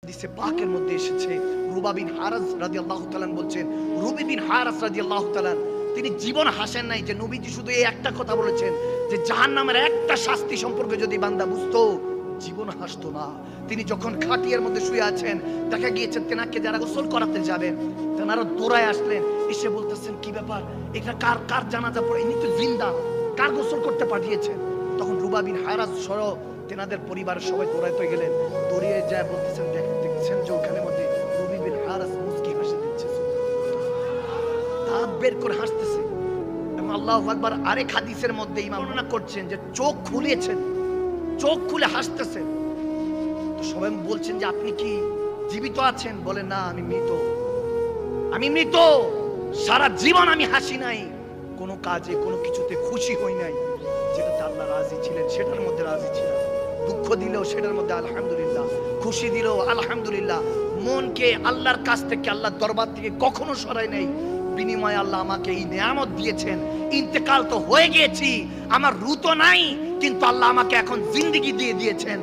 হাদিসে পাকের মধ্যে এসেছে, রুবা বিন হারাস রাদিয়াল্লাহু তাআলা বলছেন, রুবি বিন হারাস রাদিয়াল্লাহু তাআলা তিনি জীবন হাসেন নাই যে নবীজি শুধু এই একটা কথা বলেছেন যে জাহান্নামের একটা শাস্তি সম্পর্কে যদি বান্দা বুঝতো জীবন হাসতো না। তিনি যখন খাটিয়ার মধ্যে শুয়ে আছেন, দেখা গিয়েছে তেনাকে যারা গোসল করাতে যাবেন তেনারা দৌড়ায় আসলেন, এসে বলতেছেন কি ব্যাপার, এটা কার কার জানাজা পড়ে, ইনি তো জিন্দা, কার গোসল করতে পাঠিয়েছেন? তখন রুবা বিন হারাস সহ তেনাদের পরিবারের সবাই দৌড়াইতে গেলেন, দৌড়িয়ে যায় বলতেছেন দেখছেন যে ওখানের মধ্যে রুবি বিন হারাস মুস্কি হাসি দিচ্ছে, দাঁত বের করে হাসতেছে। এবং আল্লাহু আকবার আরেক হাদিসের মধ্যে ইমাম বর্ণনা করছেন যে চোখ খুলেছেন, চোখ খুলে হাসতেছেন। তো সবাই বলছেন যে আপনি কি জীবিত আছেন? বলে না, আমি মৃত, আমি মৃত, সারা জীবন আমি হাসি নাই, কোনো কাজে কোনো কিছুতে খুশি হই নাই, যেটাতে আল্লাহ রাজি ছিলেন সেটার মধ্যে রাজি ছিলাম, দুঃখ দিলেও সেটার মধ্যে আলহামদুলিল্লাহ, খুশি দিলেও আলহামদুলিল্লাহ। মনকে আল্লাহর কাছ থেকে, আল্লাহর দরবার থেকে কখনো সরাই নাই। বিনিময়ে আল্লাহ আমাকে এই নিয়ামত দিয়েছেন, ইন্তেকাল তো হয়ে গিয়েছি, আমার রূহ তো নাই, কিন্তু আল্লাহ আমাকে এখন জিন্দেগি দিয়ে দিয়েছেন।